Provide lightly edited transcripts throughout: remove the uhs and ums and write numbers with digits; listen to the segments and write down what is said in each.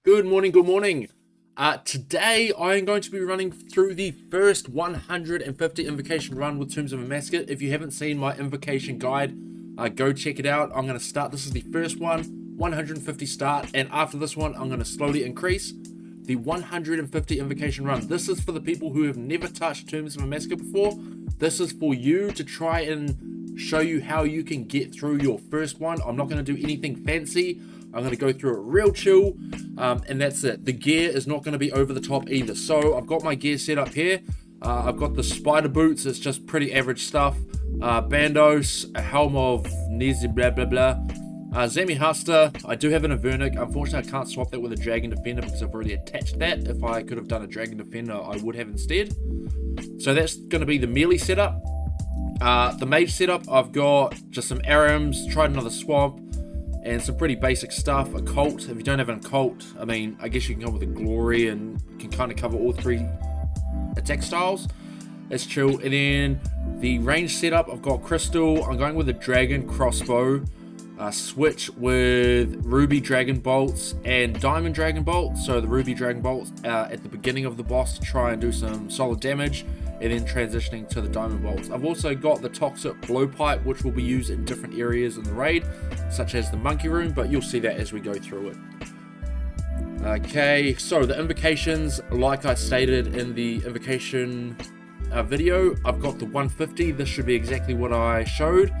Good morning, good morning. Today I am going to be running through the first 150 invocation run with Tombs of Amascut. If you haven't seen my invocation guide, go check it out. I'm going to start, this is the first one, 150 start, and after this one I'm going to slowly increase the 150 invocation run. This is for the people who have never touched Tombs of Amascut before. This is for you to try and show you how you can get through your first one. I'm not going to do anything fancy. I'm going to go through it real chill, and that's it. The gear is not going to be over the top either. So I've got my gear set up here. I've got the spider boots. It's just pretty average stuff. Bandos, a helm of Nizi blah blah blah. Zami Hasta. I do have an Avernic. Unfortunately, I can't swap that with a Dragon Defender because I've already attached that. If I could have done a Dragon Defender, I would have instead. So that's going to be the melee setup. The mage setup, I've got just some Arams, tried another swamp, and some pretty basic stuff. A cult. If you don't have an cult, I mean, I guess you can go with a glory and can kind of cover all three attack styles. That's chill. And then the range setup, I've got crystal. I'm going with a dragon crossbow. Switch with ruby dragon bolts and diamond dragon bolts. So the ruby dragon bolts at the beginning of the boss to try and do some solid damage, and then transitioning to the diamond bolts. I've also got the toxic blowpipe, which will be used in different areas in the raid, such as the monkey room, but you'll see that as we go through it. Okay, so the invocations, like I stated in the invocation video, I've got the 150. This should be exactly what I showed.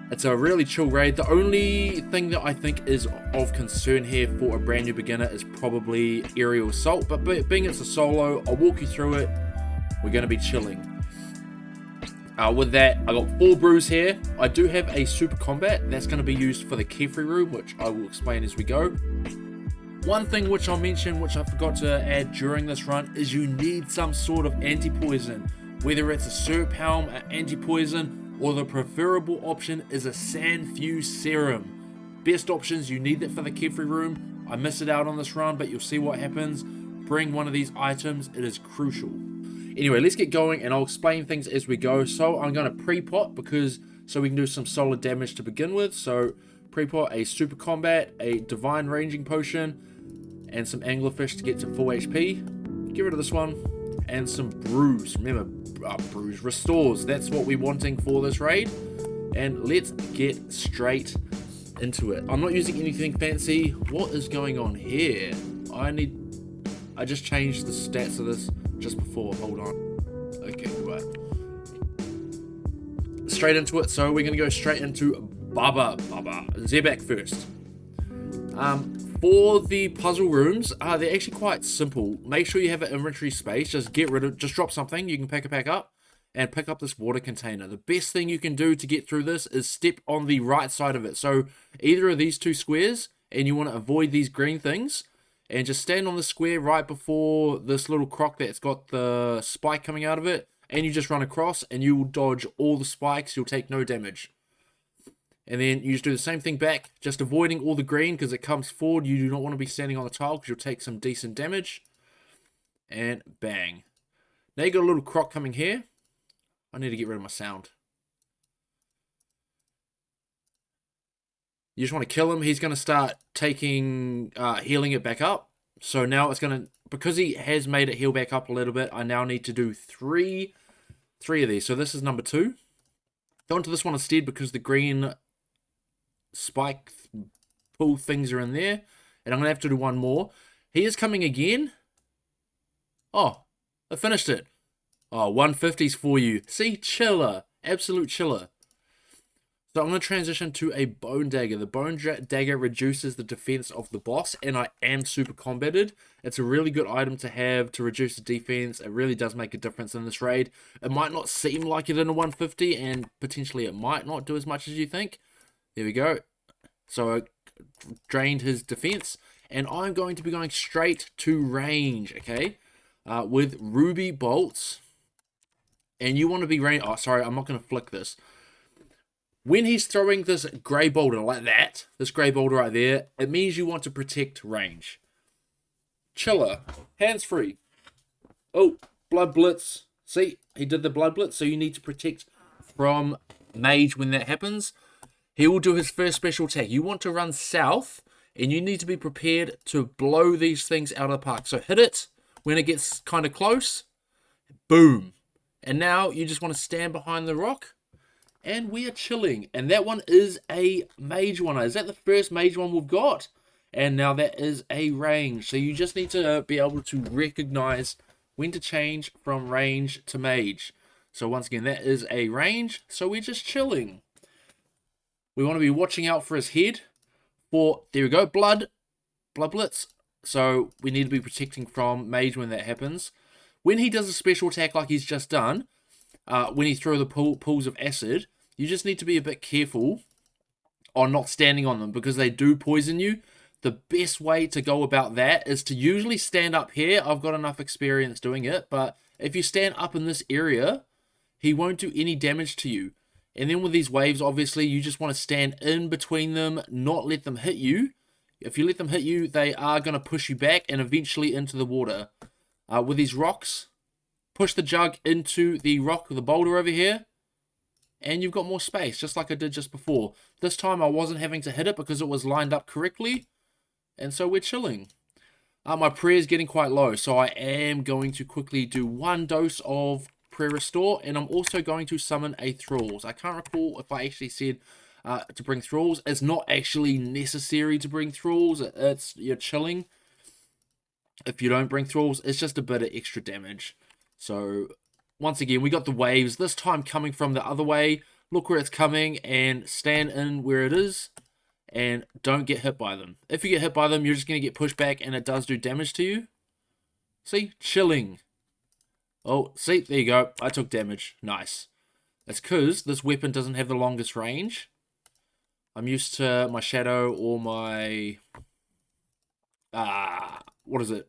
It's a really chill raid. The only thing that I think is of concern here for a brand new beginner is probably aerial assault, but being it's a solo, I'll walk you through it. We're going to be chilling. With that, I got 4 brews here. I do have a super combat that's going to be used for the Kefri room, which I will explain as we go. One thing which I'll mention, which I forgot to add during this run, is you need some sort of anti-poison. Whether it's a Serp Helm, an anti-poison, or the preferable option is a Sand Fuse Serum. Best options, you need that for the Kefri room. I miss it out on this run, but you'll see what happens. Bring one of these items, it is crucial. Anyway, let's get going and I'll explain things as we go. So I'm going to pre-pot so we can do some solid damage to begin with. So pre-pot a super combat, a divine ranging potion, and some anglerfish to get to full HP. Get rid of this one. And some brews. Remember, brews restores. That's what we're wanting for this raid. And let's get straight into it. I'm not using anything fancy. What is going on here? I just changed the stats of this just before. Hold on. Okay, right. Straight into it. So we're going to go straight into Baba. Zebak first. For the puzzle rooms, they're actually quite simple. Make sure you have an inventory space. Just drop something. You can pick it back up and pick up this water container. The best thing you can do to get through this is step on the right side of it. So either of these 2 squares, and you want to avoid these green things, and just stand on the square right before this little croc that's got the spike coming out of it, and you just run across and you will dodge all the spikes. You'll take no damage. And then you just do the same thing back, just avoiding all the green because it comes forward. You do not want to be standing on the tile because you'll take some decent damage. And bang. Now you got a little croc coming here. I need to get rid of my sound. You just want to kill him. He's going to start taking, healing it back up. So now it's going to, because he has made it heal back up a little bit, I now need to do three of these. So this is number 2. Go into this one instead because the green spike pull things are in there. And I'm going to have to do one more. He is coming again. Oh, I finished it. Oh, 150's for you. See, chiller. Absolute chiller. So I'm going to transition to a Bone Dagger. The Bone Dagger reduces the defense of the boss, and I am super combated. It's a really good item to have to reduce the defense. It really does make a difference in this raid. It might not seem like it in a 150, and potentially it might not do as much as you think. There we go. So I drained his defense, and I'm going to be going straight to range, okay? With ruby bolts. And you want to be range... Oh, sorry, I'm not going to flick this. When he's throwing this grey boulder like that, this grey boulder right there, it means you want to protect range. Chiller. Hands free. Oh, blood blitz. See, he did the blood blitz, so you need to protect from mage when that happens. He will do his first special attack. You want to run south and you need to be prepared to blow these things out of the park. So hit it when it gets kind of close, boom. And now you just want to stand behind the rock, and we are chilling. And that one is a mage one. Is that the first mage one we've got? And now that is a range. So you just need to be able to recognize when to change from range to mage. So once again, that is a range. So we're just chilling. We want to be watching out for his head. There we go, blood blitz. So we need to be protecting from mage when that happens. When he does a special attack like he's just done, when he throws the pools of acid, you just need to be a bit careful on not standing on them because they do poison you. The best way to go about that is to usually stand up here. I've got enough experience doing it, but if you stand up in this area, he won't do any damage to you. And then with these waves, obviously, you just want to stand in between them, not let them hit you. If you let them hit you, they are going to push you back and eventually into the water. With these rocks, push the jug into the rock, the boulder over here, and you've got more space, just like I did just before. This time I wasn't having to hit it because it was lined up correctly, and so we're chilling. My prayer is getting quite low, so I am going to quickly do 1 dose of prayer restore, and I'm also going to summon a thralls. I can't recall if I actually said to bring thralls. It's not actually necessary to bring thralls. You're chilling. If you don't bring thralls, it's just a bit of extra damage. So once again, we got the waves, this time coming from the other way. Look where it's coming and stand in where it is and don't get hit by them. If you get hit by them, you're just going to get pushed back and it does do damage to you. See? Chilling. Oh, see? There you go. I took damage. Nice. That's because this weapon doesn't have the longest range. I'm used to my shadow or my... what is it?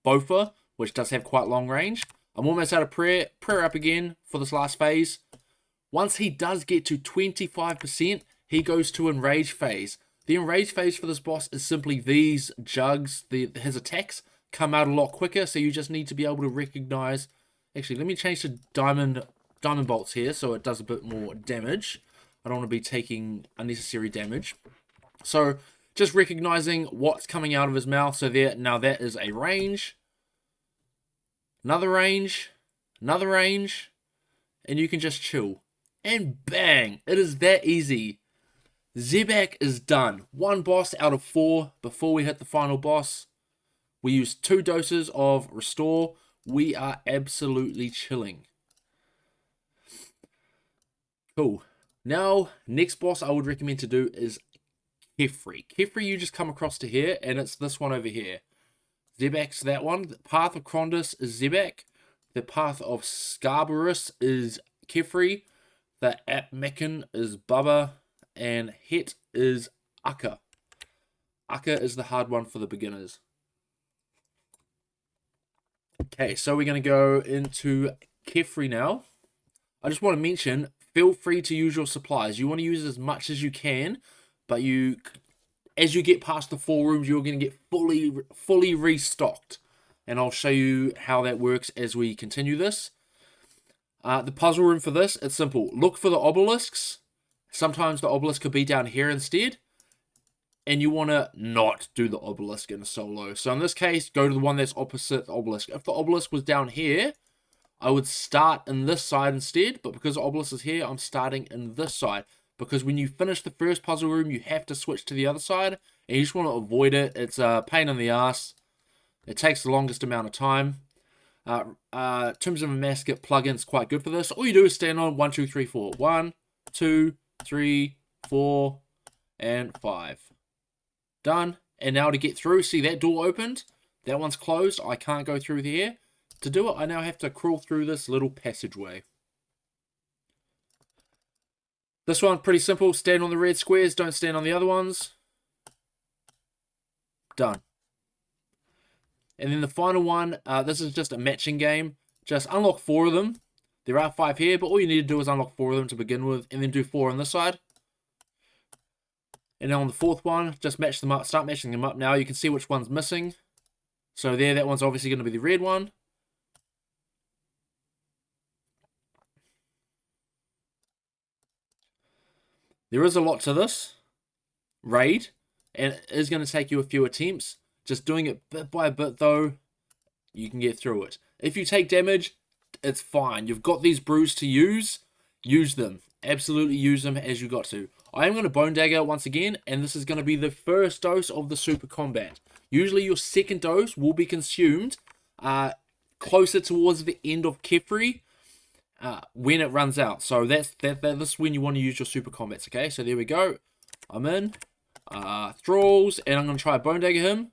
Bofa, which does have quite long range. I'm almost out of prayer. Prayer up again for this last phase. Once he does get to 25%, he goes to enrage phase. The enrage phase for this boss is simply these jugs. His attacks come out a lot quicker, so you just need to be able to recognize... Actually, let me change to diamond bolts here so it does a bit more damage. I don't want to be taking unnecessary damage. So just recognizing what's coming out of his mouth. So there, now that is a range. Another range. Another range. And you can just chill. And bang! It is that easy. Zebak is done. 1 boss out of 4 before we hit the final boss. We used 2 doses of restore. We are absolutely chilling. Cool. Now, next boss I would recommend to do is Kefri. Kefri, you just come across to here, and it's this one over here. Zebak's that one. The path of Krondus is Zebak. The path of Scarbarus is Kefri. The Apmekin is Bubba. And Het is Akka. Akka is the hard one for the beginners. Okay, so we're going to go into Kefri now. I just want to mention, feel free to use your supplies. You want to use as much as you can, but as you get past the 4 rooms, you're going to get fully restocked. And I'll show you how that works as we continue this. The puzzle room for this, it's simple. Look for the obelisks. Sometimes the obelisk could be down here instead. And you want to not do the obelisk in a solo. So in this case, go to the one that's opposite the obelisk. If the obelisk was down here, I would start in this side instead. But because the obelisk is here, I'm starting in this side. Because when you finish the first puzzle room, you have to switch to the other side. And you just want to avoid it. It's a pain in the ass. It takes the longest amount of time. Terms of Amascut plugins quite good for this. All you do is stand on 1, 2, 3, 4. 1, 2, 3, 4, and 5. Done. And now to get through, see that door opened? That one's closed. I can't go through here. To do it, I now have to crawl through this little passageway. This one, pretty simple. Stand on the red squares. Don't stand on the other ones. Done. And then the final one, this is just a matching game. Just unlock 4 of them. There are 5 here, but all you need to do is unlock 4 of them to begin with, and then do 4 on this side. And then on the 4th one, just match them up. Start matching them up now. You can see which one's missing. So there, that one's obviously going to be the red one. There is a lot to this raid. And it is going to take you a few attempts. Just doing it bit by bit, though, you can get through it. If you take damage, it's fine. You've got these brews to use. Use them. Absolutely use them as you got to. I am going to Bone Dagger once again, and this is going to be the first dose of the Super Combat. Usually your second dose will be consumed closer towards the end of Kefri when it runs out. So this is when you want to use your Super Combats, okay? So there we go. I'm in. Thralls, and I'm going to try Bone Dagger him.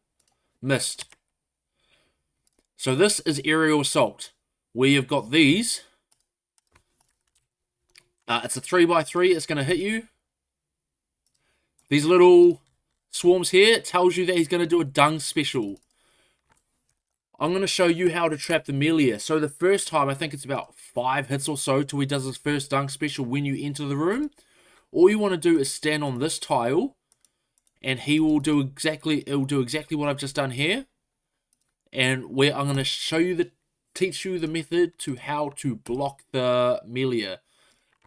Missed. So this is Aerial Assault, where you've got these. It's a 3x3. It's going to hit you. These little swarms here tells you that he's going to do a dung special. I'm going to show you how to trap the melee. So the first time, I think it's about 5 hits or so till he does his first dung special when you enter the room. All you want to do is stand on this tile, and he will do exactly what I've just done here. And where I'm going to teach you the method to how to block the melee.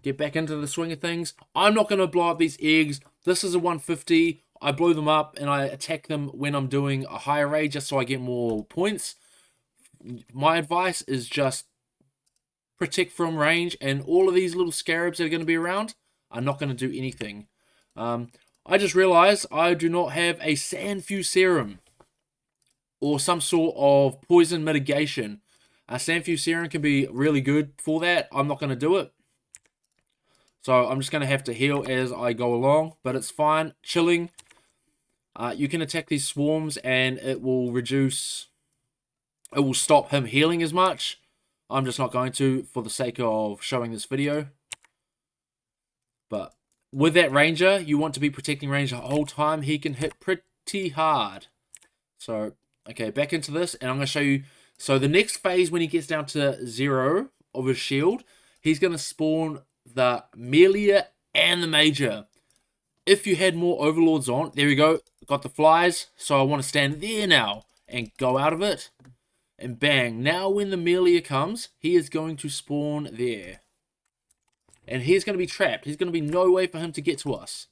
Get back into the swing of things. I'm not going to blow up these eggs. This is a 150. I blow them up and I attack them when I'm doing a higher raid just so I get more points. My advice is just protect from range, and all of these little scarabs that are going to be around are not going to do anything. I just realized I do not have a Sandfuse Serum or some sort of poison mitigation. A Sandfuse Serum can be really good for that. I'm not going to do it. So I'm just going to have to heal as I go along, but it's fine. Chilling. You can attack these swarms and it will stop him healing as much. I'm just not going to for the sake of showing this video. But with that ranger, you want to be protecting range the whole time. He can hit pretty hard. So, okay, back into this, and I'm going to show you. So the next phase, when he gets down to 0 of his shield, he's going to spawn the melee and the major. If you had more overlords on, there we go, got the flies. So I want to stand there now and go out of it. And bang, now when the melee comes, he is going to spawn there. And he's going to be trapped. There's going to be no way for him to get to us.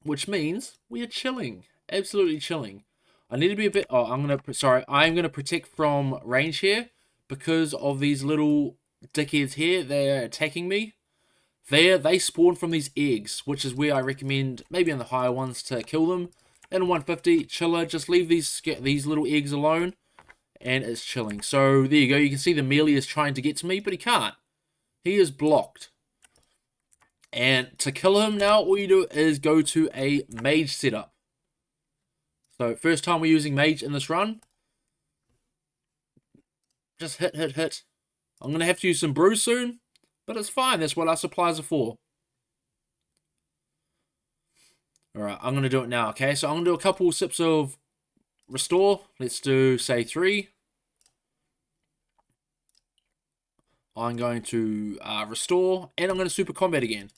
Which means we are chilling. Absolutely chilling. I need to be a bit... I'm going to protect from range here. Because of these little dickheads here. They're attacking me. They spawn from these eggs. Which is where I recommend, maybe on the higher ones, to kill them. And 150, chiller. Just leave these little eggs alone. And it's chilling. So there you go. You can see the melee is trying to get to me. But he can't. He is blocked. And to kill him now, all you do is go to a mage setup. So first time we're using mage in this run. Just hit. I'm going to have to use some brews soon. But it's fine. That's what our supplies are for. Alright, I'm going to do it now. Okay, so I'm going to do a couple sips of restore. Let's do, say, 3. I'm going to restore, and I'm going to super combat again.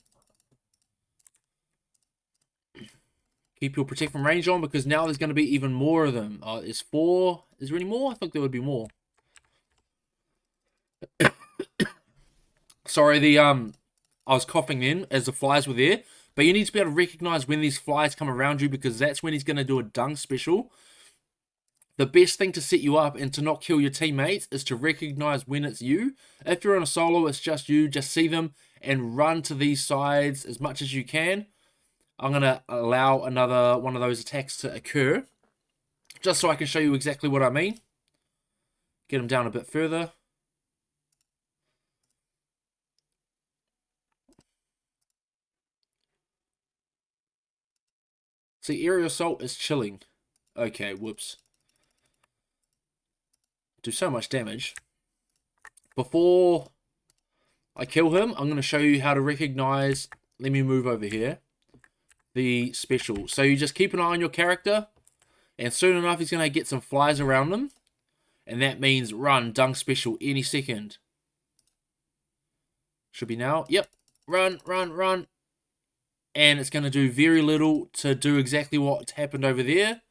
Keep your protect from range on, because now there's going to be even more of them. There's 4. Is there any more? I think there would be more. Sorry, I was coughing then as the flies were there. But you need to be able to recognize when these flies come around you, because that's when he's going to do a dung special. The best thing to set you up and to not kill your teammates is to recognize when it's you. If you're on a solo, it's just you. Just see them and run to these sides as much as you can. I'm going to allow another one of those attacks to occur, just so I can show you exactly what I mean. Get him down a bit further. See, aerial assault is chilling. Okay, whoops. Do so much damage. Before I kill him, I'm going to show you how to recognize... Let me move over here. The special. So you just keep an eye on your character, and soon enough he's going to get some flies around him. And that means run, dung special any second. Should be now. Yep. Run. And it's going to do very little to do exactly what happened over there.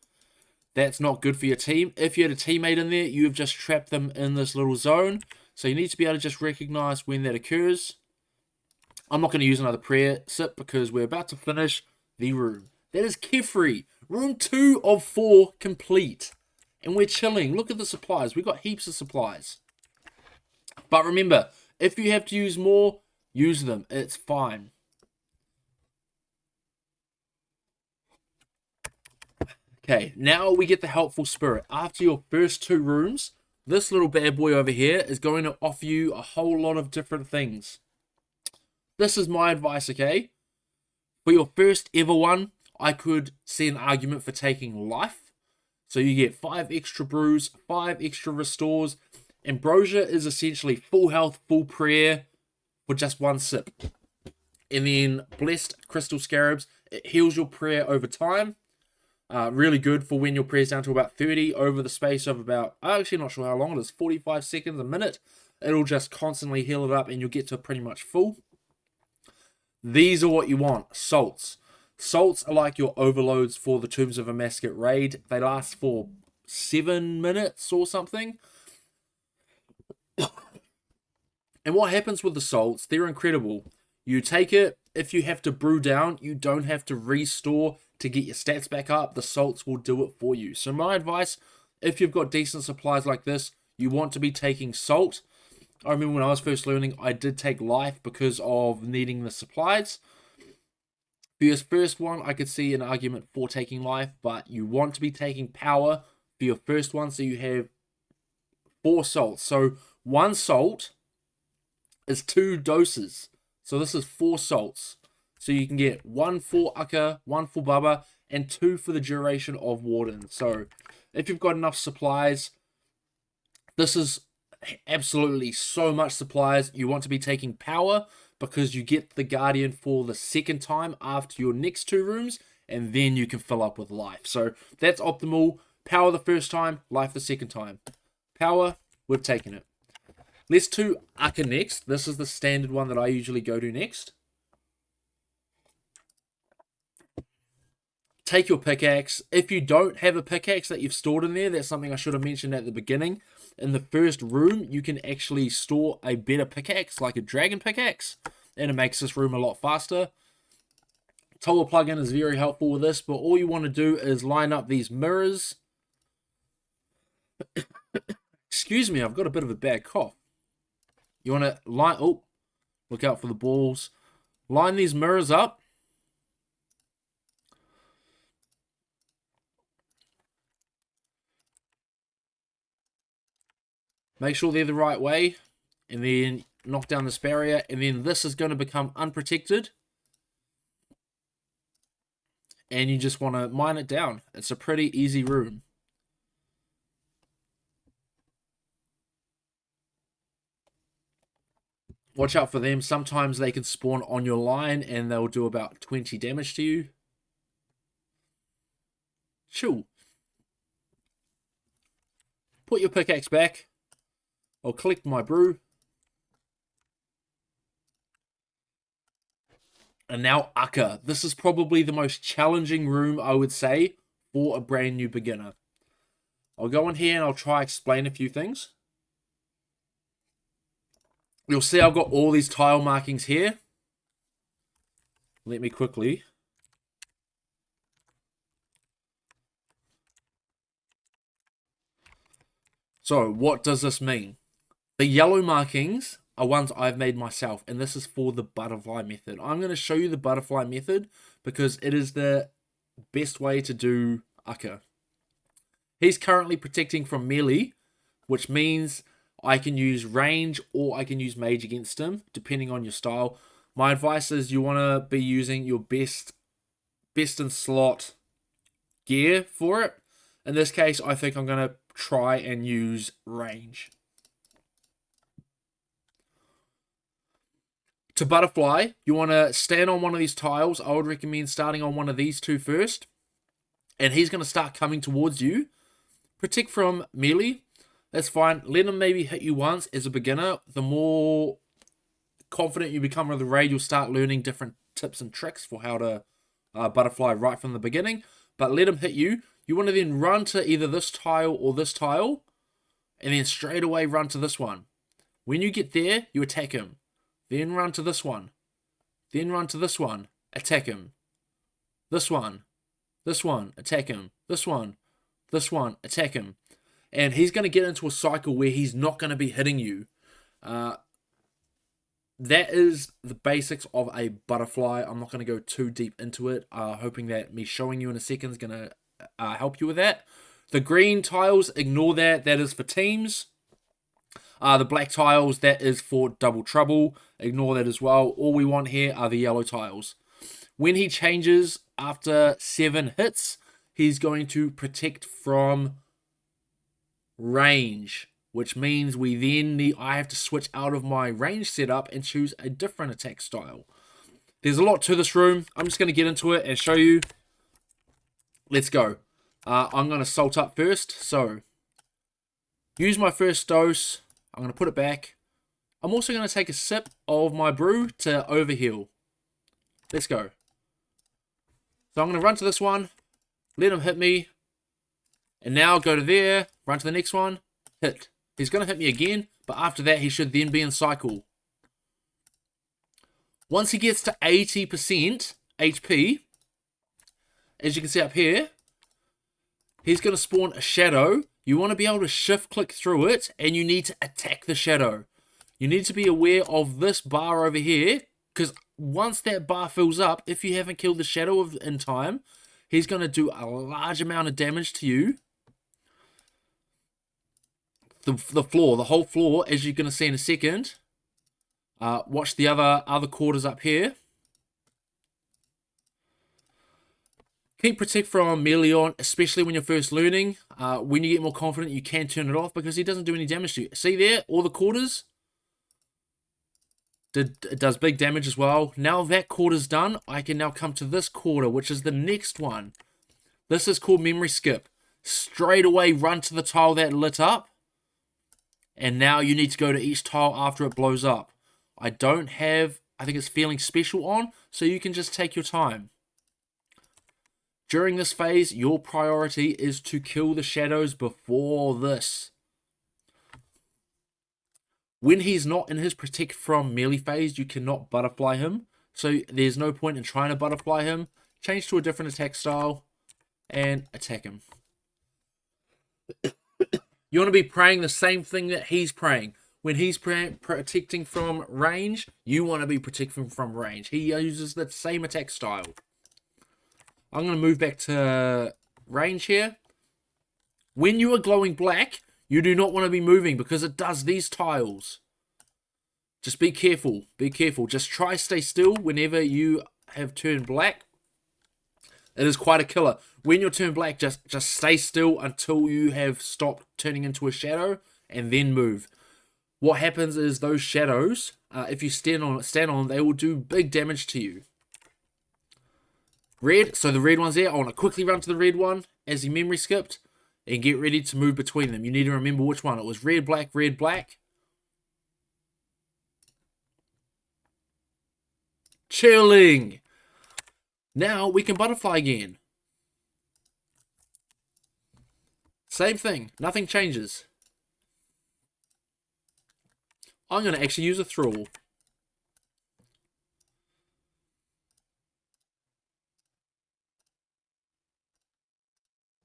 That's not good for your team. If you had a teammate in there, you've just trapped them in this little zone. So you need to be able to just recognize when that occurs. I'm not going to use another prayer sip because we're about to finish the room. That is carefree. Room 2 of 4 complete. And we're chilling. Look at the supplies. We've got heaps of supplies. But remember, if you have to use more, use them. It's fine. Okay, now we get the helpful spirit. After your first 2 rooms, this little bad boy over here is going to offer you a whole lot of different things. This is my advice, okay? For your first ever one, I could see an argument for taking life. So you get 5 extra brews, 5 extra restores. Ambrosia is essentially full health, full prayer for just 1 sip. And then Blessed Crystal Scarabs, it heals your prayer over time. Really good for when your prayer's down to about 30 over the space of about, I'm actually not sure how long it is, 45 seconds, a minute. It'll just constantly heal it up and you'll get to pretty much full. These are what you want, salts. Salts are like your overloads for the Tombs of Amascut raid. They last for 7 minutes or something. And what happens with the salts, they're incredible. You take it, if you have to brew down, you don't have to restore to get your stats back up. The salts will do it for you. So my advice, if you've got decent supplies like this, you want to be taking salt. I remember when I was first learning, I did take life because of needing the supplies. For your first one, I could see an argument for taking life, but you want to be taking power for your first one, so you have 4 salts. So 1 salt is 2 doses. So this is 4 salts. So you can get 1 for Ucker, 1 for Bubba, and 2 for the duration of Warden. So if you've got enough supplies, this is absolutely so much supplies. You want to be taking power because you get the Guardian for the second time after your next 2 rooms, and then you can fill up with life. So that's optimal. Power the first time, life the second time. Power, we've taken it. Let's do Ucker next. This is the standard one that I usually go to next. Take your pickaxe. If you don't have a pickaxe that you've stored in there, that's something I should have mentioned at the beginning. In the first room, you can actually store a better pickaxe, like a dragon pickaxe, and it makes this room a lot faster. TOA plugin is very helpful with this, but all you want to do is line up these mirrors. Excuse me, I've got a bit of a bad cough. You want to line, oh, look out for the balls. Line these mirrors up. Make sure they're the right way, and then knock down this barrier, and then this is going to become unprotected. And you just want to mine it down. It's a pretty easy room. Watch out for them. Sometimes they can spawn on your line, and they'll do about 20 damage to you. Chill. Put your pickaxe back. I'll collect my brew. And now Ucker. This is probably the most challenging room, I would say, for a brand new beginner. I'll go in here and I'll try explain a few things. You'll see I've got all these tile markings here. Let me quickly. So, what does this mean? The yellow markings are ones I've made myself, and this is for the butterfly method. I'm going to show you the butterfly method because it is the best way to do Ucker. He's currently protecting from melee, which means I can use range or I can use mage against him, depending on your style. My advice is you want to be using your best in slot gear for it. In this case, I think I'm going to try and use range. To butterfly, you want to stand on one of these tiles. I would recommend starting on one of these 2 first. And he's going to start coming towards you. Protect from melee. That's fine. Let him maybe hit you once as a beginner. The more confident you become with the raid, you'll start learning different tips and tricks for how to butterfly right from the beginning. But let him hit you. You want to then run to either this tile or this tile. And then straight away run to this one. When you get there, you attack him. Then run to this one. Then run to this one. Attack him. This one. this one, attack him, this one, attack him. And he's going to get into a cycle where he's not going to be hitting you. That is the basics of a butterfly. I'm not going to go too deep into it, hoping that me showing you in a second is going to help you with that. The green tiles, ignore that. That is for teams. The black tiles, that is for double trouble. Ignore that as well. All we want here are the yellow tiles. When he changes after 7 hits, he's going to protect from range, which means I have to switch out of my range setup and choose a different attack style. There's a lot to this room. I'm just going to get into it and show you. Let's go. I'm going to salt up first. So, use my first dose. I'm going to put it back. I'm also going to take a sip of my brew to overheal. Let's go. So I'm going to run to this one. Let him hit me. And now go to there. Run to the next one. Hit. He's going to hit me again. But after that, he should then be in cycle. Once he gets to 80% HP, as you can see up here, he's going to spawn a shadow. You want to be able to shift click through it, and you need to attack the shadow. You need to be aware of this bar over here, because once that bar fills up, if you haven't killed the shadow in time, he's going to do a large amount of damage to you. The whole floor, as you're going to see in a second. Watch the other quarters up here. Keep protect from melee on, especially when you're first learning. When you get more confident, you can turn it off because he doesn't do any damage to you. See there? All the quarters? It does big damage as well. Now that quarter's done, I can now come to this quarter, which is the next one. This is called memory skip. Straight away run to the tile that lit up. And now you need to go to each tile after it blows up. I think it's feeling special on, so you can just take your time. During this phase, your priority is to kill the shadows before this. When he's not in his protect from melee phase, you cannot butterfly him. So there's no point in trying to butterfly him. Change to a different attack style and attack him. You want to be praying the same thing that he's praying. When he's protecting from range, you want to be protecting from range. He uses the same attack style. I'm going to move back to range here. When you are glowing black, you do not want to be moving because it does these tiles. Just be careful. Be careful. Just try stay still whenever you have turned black. It is quite a killer. When you're turned black, just stay still until you have stopped turning into a shadow and then move. What happens is those shadows, if you stand on them, they will do big damage to you. Red, so the red one's there. I want to quickly run to the red one as he memory skipped and get ready to move between them. You need to remember which one. It was red, black, red, black. Chilling. Now we can butterfly again. Same thing. Nothing changes. I'm going to actually use a thrall.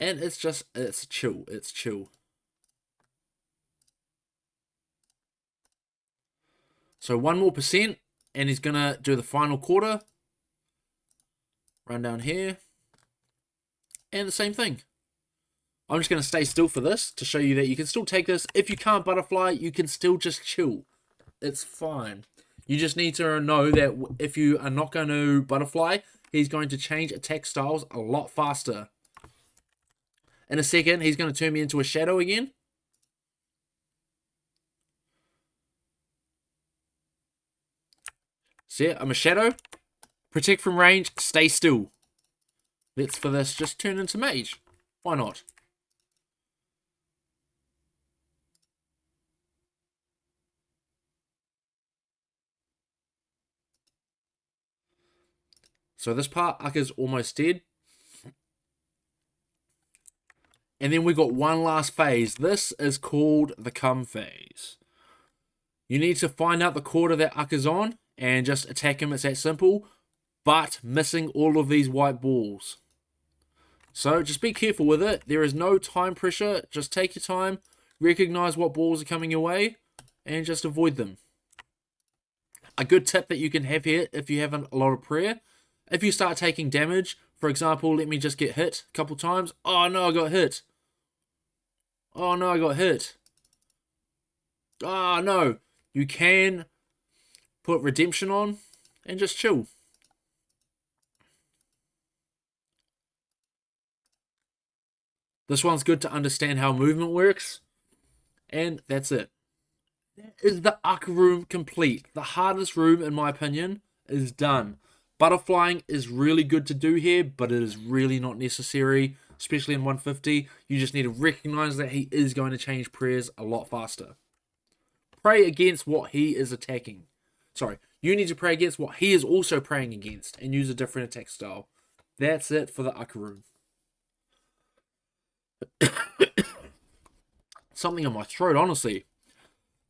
And it's chill. It's chill. So 1 more %, and he's going to do the final quarter. Run down here. And the same thing. I'm just going to stay still for this to show you that you can still take this. If you can't butterfly, you can still just chill. It's fine. You just need to know that if you are not going to butterfly, he's going to change attack styles a lot faster. In a second, he's going to turn me into a shadow again. See it? I'm a shadow. Protect from range. Stay still. Let's, for this, just turn into mage. Why not? So this part, Ukka's almost dead. And then we got one last phase. This is called the come phase. You need to find out the quarter that Ukka's on and just attack him. It's that simple. But missing all of these white balls. So just be careful with it. There is no time pressure. Just take your time, recognize what balls are coming your way, and just avoid them. A good tip that you can have here if you have a lot of prayer, if you start taking damage, for example, let me just get hit a couple times. Oh no, I got hit. Oh no, I got hit. Oh no. You can put redemption on and just chill. This one's good to understand how movement works. And that's it. That is the Aka room complete. The hardest room, in my opinion, is done. Butterflying is really good to do here, but it is really not necessary, especially in 150. You just need to recognize that he is going to change prayers a lot faster. Pray against what he is attacking. Sorry, you need to pray against what he is also praying against and use a different attack style. That's it for the Aka room. Something in my throat, honestly.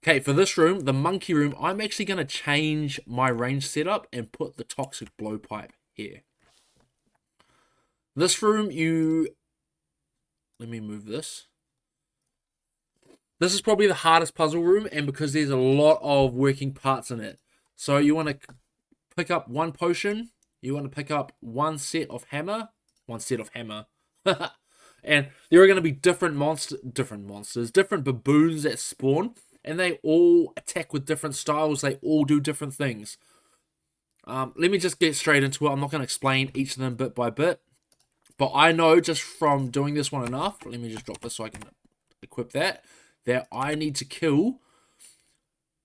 Okay, for this room, the monkey room, I'm actually going to change my range setup and put the toxic blowpipe here. This room, let me move this. This is probably the hardest puzzle room, and because there's a lot of working parts in it. So you want to pick up one potion, you want to pick up one set of hammer, and there are going to be different monsters, different baboons that spawn, and they all attack with different styles. They all do different things. Let me just get straight into it. I'm not going to explain each of them bit by bit, but I know just from doing this one enough. Let me just drop this so I can equip that I need to kill.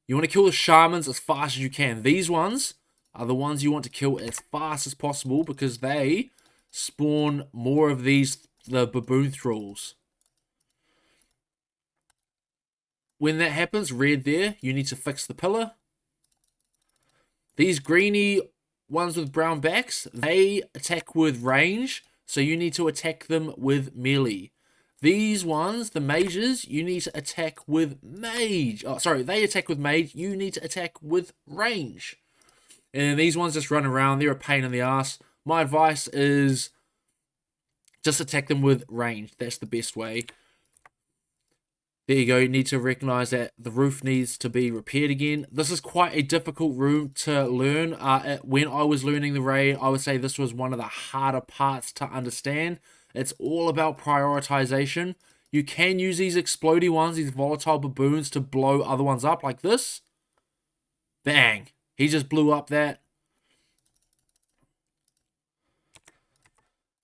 You want to kill the shamans as fast as you can. These ones are the ones you want to kill as fast as possible because they spawn more of the baboon thralls. When that happens, red there, you need to fix the pillar. These greeny ones with brown backs, they attack with range, so you need to attack them with melee. These ones, the mages, you need to attack with mage. Oh, sorry, they attack with mage, you need to attack with range. And these ones just run around, they're a pain in the ass. My advice is just attack them with range. That's the best way. There you go. You need to recognize that the roof needs to be repaired again. This is quite a difficult room to learn. When I was learning the raid, I would say this was one of the harder parts to understand. It's all about prioritization. You can use these explodey ones, these volatile baboons, to blow other ones up like this. Bang. He just blew up that.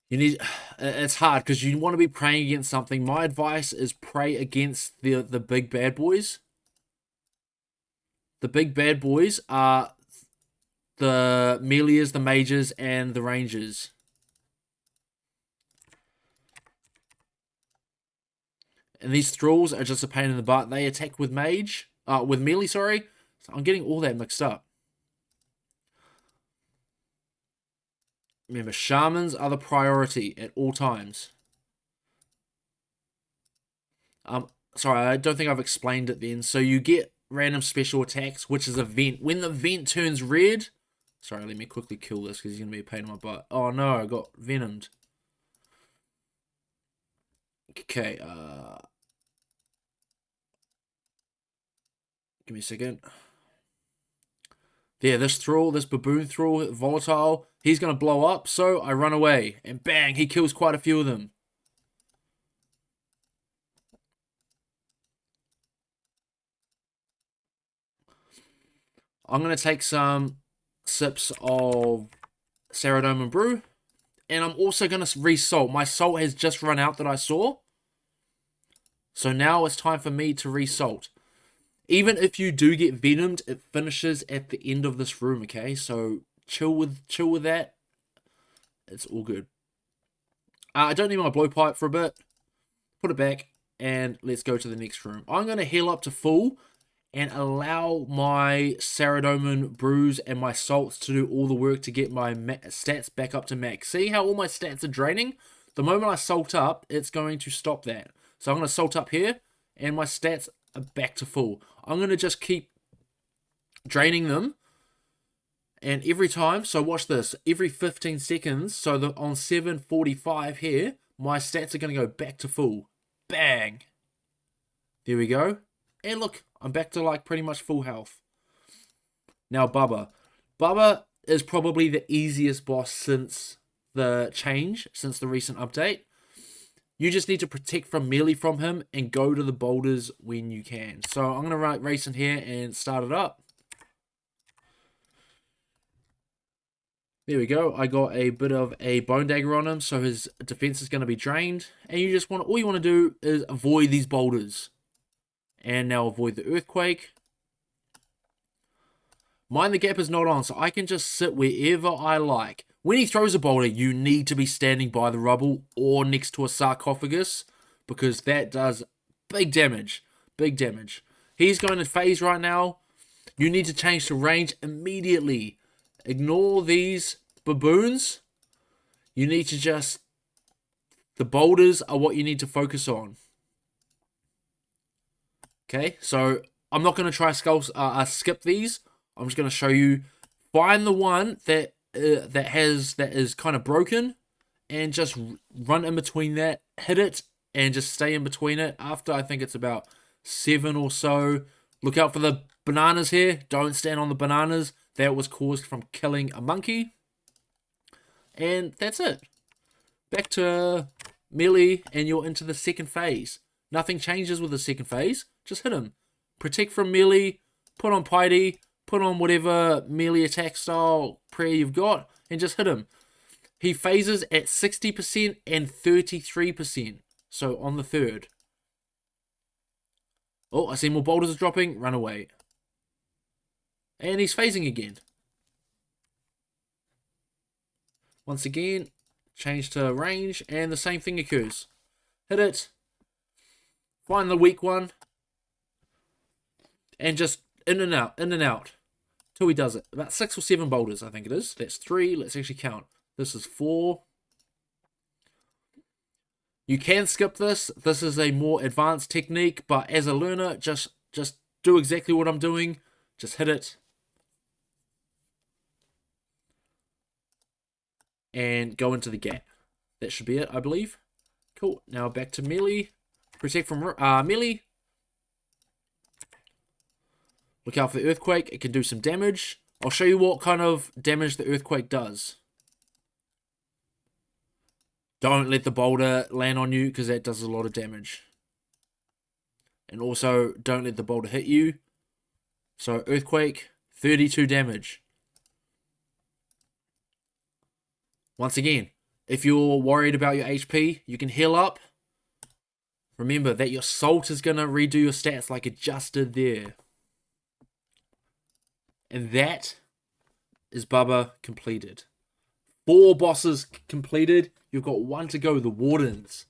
It's hard because you want to be praying against something. My advice is pray against the big bad boys. The big bad boys are the melees, the mages, and the rangers. And these thralls are just a pain in the butt. They attack with with melee, sorry. So I'm getting all that mixed up. Remember, shamans are the priority at all times. Sorry, I don't think I've explained it then. So you get random special attacks, which is a vent. When the vent turns red... Sorry, let me quickly kill this because he's going to be a pain in my butt. Oh no, I got venomed. Okay, give me a second. There, this baboon thrall, volatile, he's going to blow up, so I run away. And bang, he kills quite a few of them. I'm going to take some sips of Saradomin brew. And I'm also going to re-salt. My salt has just run out that I saw. So now it's time for me to re-salt. Even if you do get venomed, it finishes at the end of this room, okay? So chill with that. It's all good. I don't need my blowpipe for a bit. Put it back, and let's go to the next room. I'm going to heal up to full and allow my Saradomin brews and my salts to do all the work to get my stats back up to max. See how all my stats are draining? The moment I salt up, it's going to stop that. So I'm going to salt up here, and my stats are back to full. I'm going to just keep draining them. And every time, so watch this, every 15 seconds, so on 7:45 here, my stats are going to go back to full. Bang! There we go. And look, I'm back to like pretty much full health. Now Bubba. Bubba is probably the easiest boss since the change, since the recent update. You just need to protect from melee from him and go to the boulders when you can. So I'm going to race in here and start it up. There we go. I got a bit of a bone dagger on him, so his defense is going to be drained. And you just all you want to do is avoid these boulders. And now avoid the earthquake. Mind the gap is not on, so I can just sit wherever I like. When he throws a boulder, you need to be standing by the rubble or next to a sarcophagus, because that does big damage. Big damage. He's going to phase right now. You need to change to range immediately. Ignore these baboons. You need to just... The boulders are what you need to focus on. Okay, so I'm not going to try skip these. I'm just going to show you. Find the one that is kind of broken, and just run in between that. Hit it and just stay in between it. After I think it's about 7 or so. Look out for the bananas here. Don't stand on the bananas. That was caused from killing a monkey. And that's it. Back to melee, and you're into the second phase. Nothing changes with the second phase. Just hit him. Protect from melee. Put on piety. Put on whatever melee attack style prayer you've got. And just hit him. He phases at 60% and 33%. So on the third. Oh, I see more boulders dropping. Run away. And he's phasing again. Once again, change to range, and the same thing occurs. Hit it. Find the weak one. And just in and out, in and out. Till he does it. About 6 or 7 boulders, I think it is. That's 3. Let's actually count. This is 4. You can skip this. This is a more advanced technique, but as a learner, just do exactly what I'm doing. Just hit it. And go into the gap. That should be it, I believe. Cool. Now back to melee. Protect from melee. Look out for the earthquake. It can do some damage. I'll show you what kind of damage the earthquake does. Don't let the boulder land on you, because that does a lot of damage. And also, don't let the boulder hit you. So, earthquake, 32 damage. Once again, if you're worried about your HP, you can heal up. Remember that your salt is going to redo your stats like it just did there. And that is Bubba completed. 4 bosses completed. You've got 1 to go, the Wardens.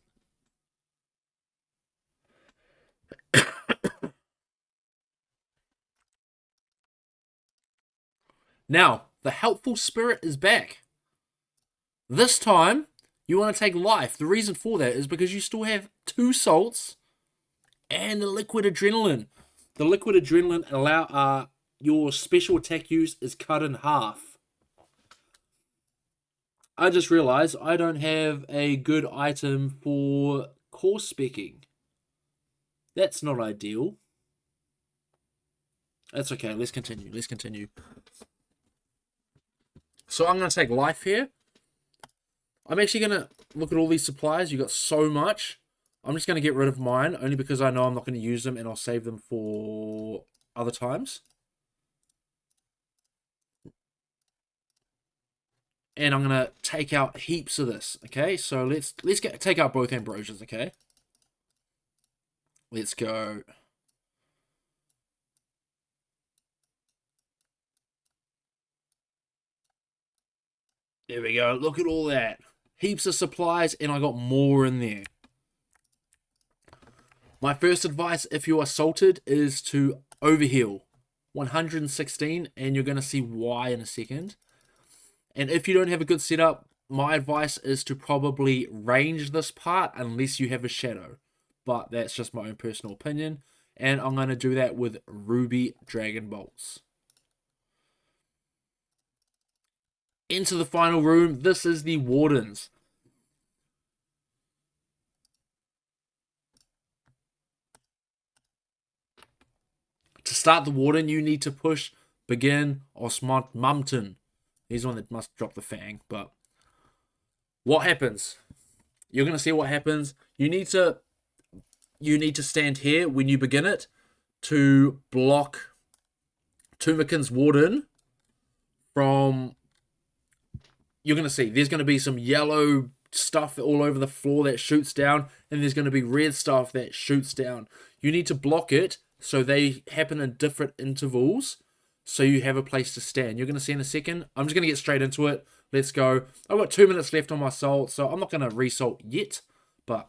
Now, the Helpful Spirit is back. This time, you want to take life. The reason for that is because you still have 2 salts and the liquid adrenaline. The liquid adrenaline allow your special attack use is cut in half. I just realized I don't have a good item for course specking. That's not ideal. That's okay. Let's continue. Let's continue. So I'm going to take life here. I'm actually going to look at all these supplies. You got so much. I'm just going to get rid of mine, only because I know I'm not going to use them, and I'll save them for other times. And I'm going to take out heaps of this, okay? So let's take out both ambrosias, okay? Let's go. There we go. Look at all that. Heaps of supplies, and I got more in there. My first advice, if you are salted, is to overheal. 116, and you're going to see why in a second. And if you don't have a good setup, my advice is to probably range this part unless you have a shadow. But that's just my own personal opinion. And I'm going to do that with Ruby Dragon Bolts. Into the final room. This is the Wardens. start the warden, you need to push begin Osmont Mumton. He's the one that must drop the fang. But what happens? You're going to see what happens. You need to stand here when you begin it to block Tumakin's warden from... You're going to see there's going to be some yellow stuff all over the floor that shoots down, and there's going to be red stuff that shoots down. You need to block it so they happen in different intervals, so you have a place to stand. You're going to see in a second. I'm just going to get straight into it. Let's go. I've got 2 minutes left on my salt, so I'm not going to resalt yet. But,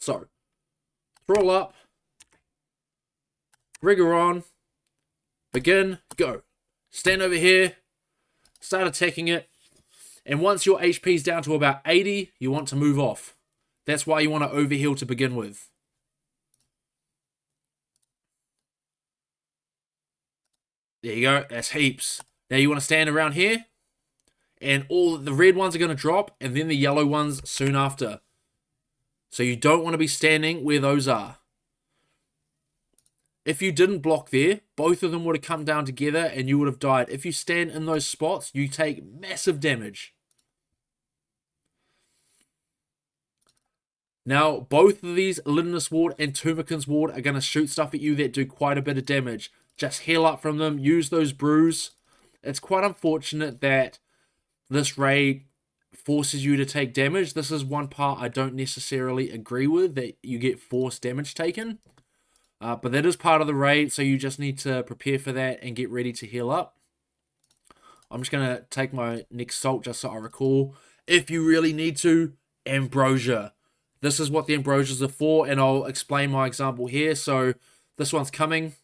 so, roll up, rigor on, begin, go. Stand over here, start attacking it, and once your HP is down to about 80, you want to move off. That's why you want to overheal to begin with. There you go, that's heaps. Now you want to stand around here, and all the red ones are going to drop, and then the yellow ones soon after. So you don't want to be standing where those are. If you didn't block there, both of them would have come down together and you would have died. If you stand in those spots, you take massive damage. Now, both of these, Linus Ward and Tumakin's Ward, are going to shoot stuff at you that do quite a bit of damage. Just heal up from them, use those brews. It's quite unfortunate that this raid forces you to take damage. This is one part I don't necessarily agree with, that you get forced damage taken. But that is part of the raid, so you just need to prepare for that and get ready to heal up. I'm just going to take my next salt just so I recall. If you really need to, Ambrosia. This is what the Ambrosias are for, and I'll explain my example here. So this one's coming.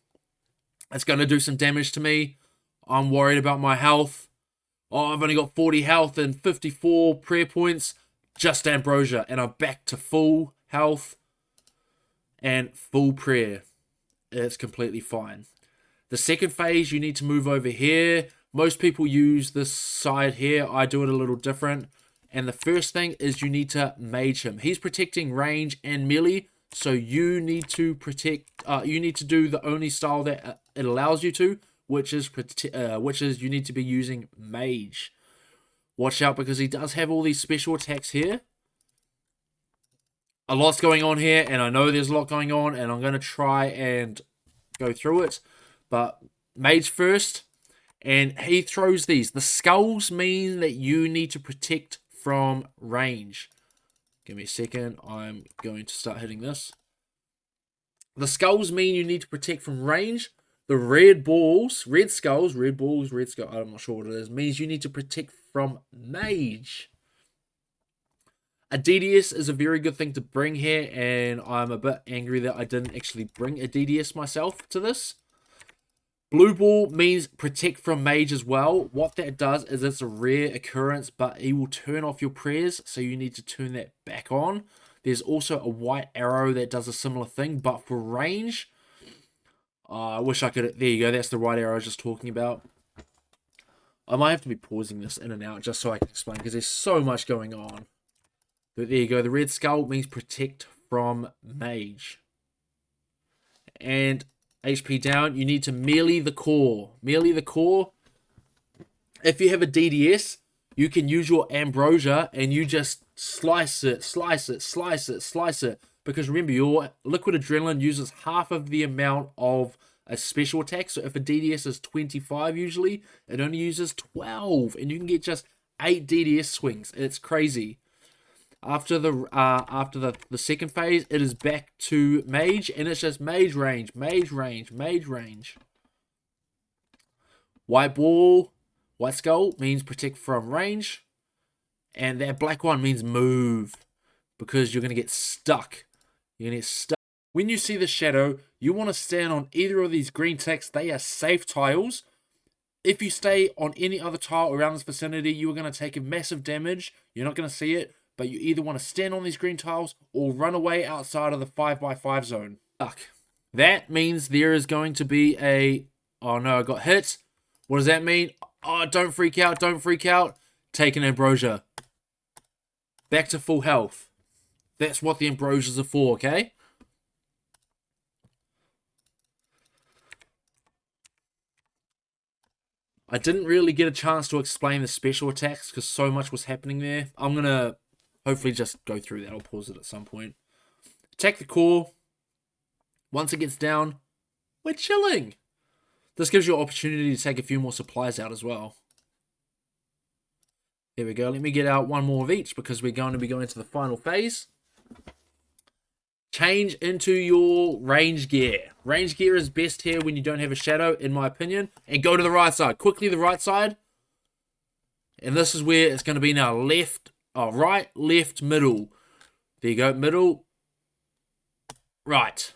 It's going to do some damage to me. I'm worried about my health. Oh, I've only got 40 health and 54 prayer points. Just Ambrosia, and I'm back to full health and full prayer. It's completely fine. The second phase, you need to move over here. Most people use this side here. I do it a little different. And the first thing is you need to mage him. He's protecting range and melee, so you need to protect. You need to do the only style that it allows you to, which is you need to be using mage. Watch out because he does have all these special attacks here. A lot's going on here, and I know there's a lot going on, and I'm going to try and go through it. But mage first, and he throws these. The skulls mean that you need to protect from range. Give me a second. I'm going to start hitting this. The skulls mean you need to protect from range. The red balls, red skulls, I'm not sure what it is, means you need to protect from mage. A DDS is a very good thing to bring here, and I'm a bit angry that I didn't actually bring a DDS myself to this. Blue ball means protect from mage as well. What that does is it's a rare occurrence, but it will turn off your prayers, so you need to turn that back on. There's also a white arrow that does a similar thing, but for range, I wish I could... There you go, that's the white arrow I was just talking about. I might have to be pausing this in and out just so I can explain, because there's so much going on. But there you go, the red skull means protect from mage. And HP down, you need to melee the core. Melee the core. If you have a DDS, you can use your Ambrosia and you just slice it. Because remember, your liquid adrenaline uses half of the amount of a special attack. So if a DDS is 25 usually, it only uses 12. And you can get just 8 DDS swings. It's crazy. After the second phase, it is back to mage, and it's just mage range. White ball, white skull means protect from range, and that black one means move, because you're going to get stuck. When you see the shadow, you want to stand on either of these green ticks. They are safe tiles. If you stay on any other tile around this vicinity, you are going to take a massive damage. You're not going to see it. But you either want to stand on these green tiles or run away outside of the 5x5 zone. That means there is going to be a... Oh no, I got hit. What does that mean? Oh, don't freak out. Take an Ambrosia. Back to full health. That's what the Ambrosias are for, okay? I didn't really get a chance to explain the special attacks because so much was happening there. I'm going to hopefully just go through that. I'll pause it at some point. Attack the core. Once it gets down, we're chilling. This gives you an opportunity to take a few more supplies out as well. There we go. Let me get out one more of each because we're going to be going to the final phase. Change into your range gear. Range gear is best here when you don't have a shadow, in my opinion. And go to the right side. Quickly the right side. And this is where it's going to be now. Right, left, middle. There you go. Middle. Right.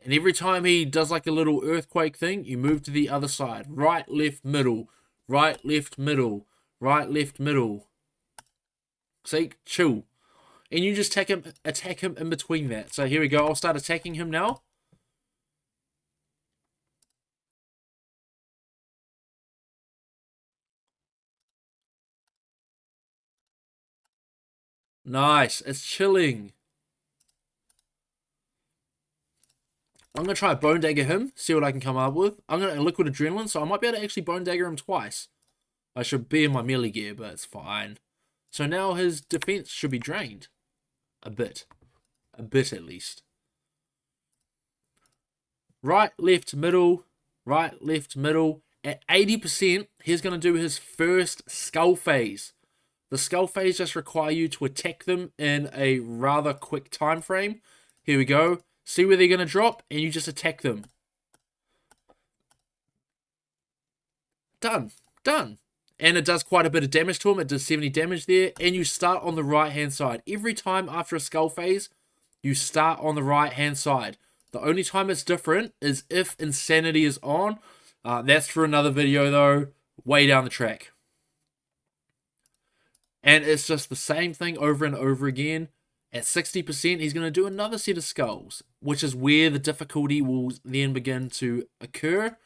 And every time he does like a little earthquake thing, you move to the other side. Right, left, middle. Right, left, middle. Right, left, middle. See? Chill. And you just attack him in between that. So here we go. I'll start attacking him now. Nice. It's chilling. I'm going to try Bone Dagger him. See what I can come up with. I'm going to Liquid Adrenaline. So I might be able to actually Bone Dagger him twice. I should be in my melee gear, but it's fine. So now his defense should be drained. A bit. A bit at least. Right, left, middle. Right, left, middle. At 80%, he's going to do his first skull phase. The skull phase just require you to attack them in a rather quick time frame. Here we go. See where they're going to drop, and you just attack them. Done. Done. And it does quite a bit of damage to him. It does 70 damage there. And you start on the right-hand side. Every time after a skull phase, you start on the right-hand side. The only time it's different is if Insanity is on. That's for another video, though. Way down the track. And it's just the same thing over and over again. At 60%, he's going to do another set of skulls, which is where the difficulty will then begin to occur.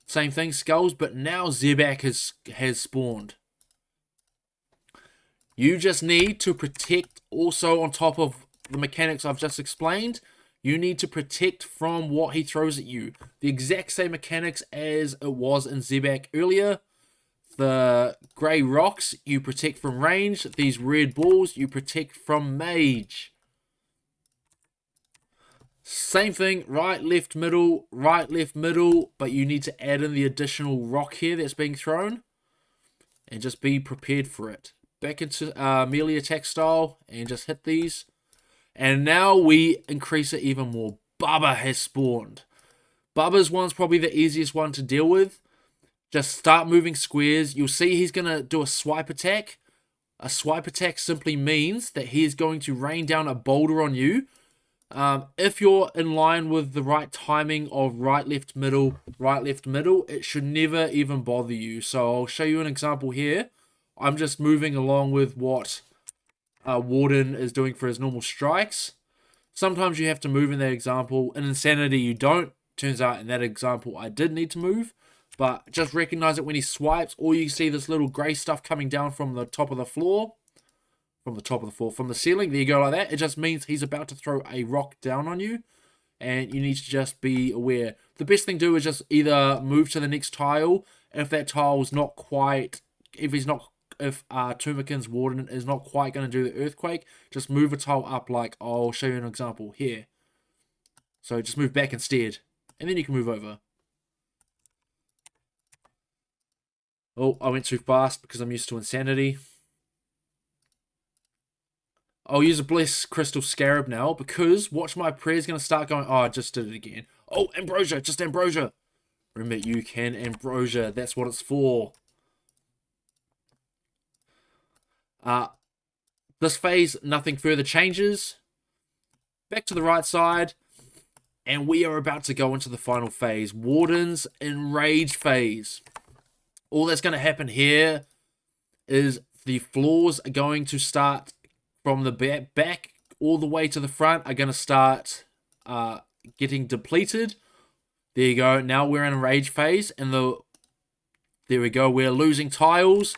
Same thing, skulls, but now Zebak has spawned. You just need to protect, also on top of the mechanics I've just explained, you need to protect from what he throws at you. The exact same mechanics as it was in Zebak earlier. The grey rocks, you protect from range. These red balls, you protect from mage. Same thing, right, left, middle, but you need to add in the additional rock here that's being thrown. And just be prepared for it. Back into melee attack style and just hit these. And now we increase it even more. Bubba has spawned. Bubba's one's probably the easiest one to deal with. Just start moving squares. You'll see he's going to do a swipe attack. A swipe attack simply means that he is going to rain down a boulder on you. If you're in line with the right timing of right, left, middle, it should never even bother you. So I'll show you an example here. I'm just moving along with what Warden is doing for his normal strikes. Sometimes you have to move in that example. In Insanity, you don't. Turns out in that example, I did need to move. But just recognize it when he swipes, or you see this little grey stuff coming down from the top of the floor. From the ceiling. There you go, like that. It just means he's about to throw a rock down on you. And you need to just be aware. The best thing to do is just either move to the next tile. If that tile is not quite... If Tumakin's Warden is not quite going to do the earthquake, just move a tile up, like I'll show you an example here. So just move back instead. And then you can move over. Oh, I went too fast because I'm used to Insanity. I'll use a Bless Crystal Scarab now because watch my prayer's going to start going. Oh, I just did it again. Oh, Ambrosia, just Ambrosia. Remember, you can Ambrosia. That's what it's for. This phase, nothing further changes. Back to the right side. And we are about to go into the final phase. Warden's Enrage phase. All that's going to happen here is the floors are going to start from the back all the way to the front are going to start getting depleted. There you go. Now we're in a rage phase. And there we go. We're losing tiles.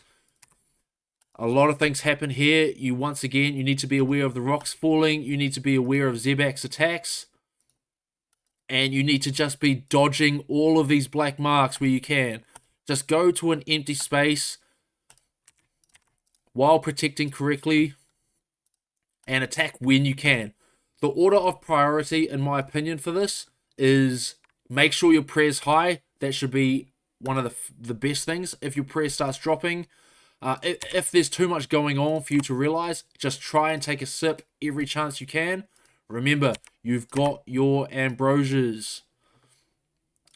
A lot of things happen here. Once again, you need to be aware of the rocks falling. You need to be aware of Zebak's attacks. and you need to just be dodging all of these black marks where you can. Just go to an empty space while protecting correctly and attack when you can. The order of priority, in my opinion, for this is make sure your prayer's high. That should be one of the best things. If your prayer starts dropping, if there's too much going on for you to realize, just try and take a sip every chance you can. Remember, you've got your ambrosias.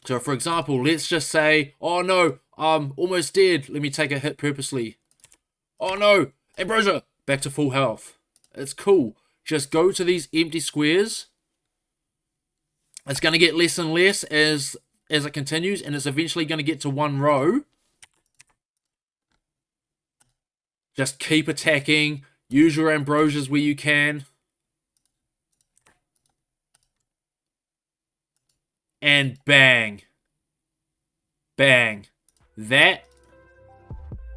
So, for example, let's just say, oh no, I'm almost dead. Let me take a hit purposely. Oh no, ambrosia, back to full health. It's cool. Just go to these empty squares. It's going to get less and less as it continues, and it's eventually going to get to one row. Just keep attacking. Use your ambrosias where you can. And bang. Bang. That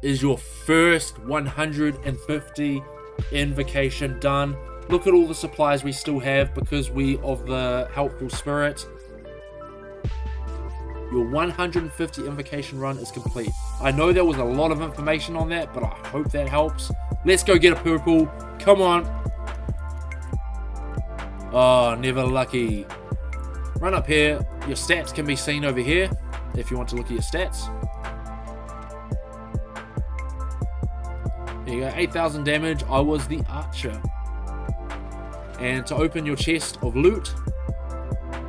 is your first 150 invocation done. Look at all the supplies we still have because we of the helpful spirit. Your 150 invocation run is complete. I know there was a lot of information on that, but I hope that helps. Let's go get a purple. Come on. Oh, never lucky. Run up here. Your stats can be seen over here if you want to look at your stats. There you go, 8,000 damage. I was the archer. And to open your chest of loot,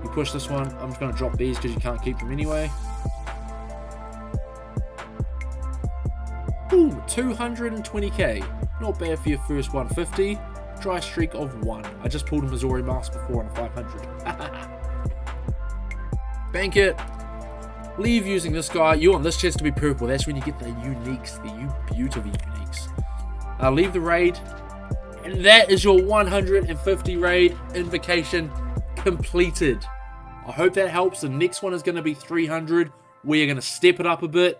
you push this one. I'm just going to drop these because you can't keep them anyway. Ooh, 220k. Not bad for your first 150. Dry streak of 1. I just pulled a Missouri mask before on a 500. Bank it. Leave using this guy. You want this chest to be purple. That's when you get the uniques, the beautiful uniques. Leave the raid. And that is your 150 raid invocation completed. I hope that helps. The next one is going to be 300. We are going to step it up a bit.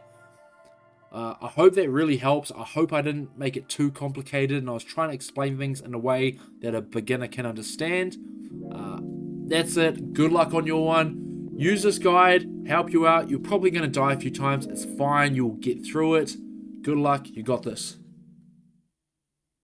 I hope that really helps. I hope I didn't make it too complicated and I was trying to explain things in a way that a beginner can understand. That's it. Good luck on your one. Use this guide, help you out. You're probably going to die a few times. It's fine. You'll get through it. Good luck. You got this.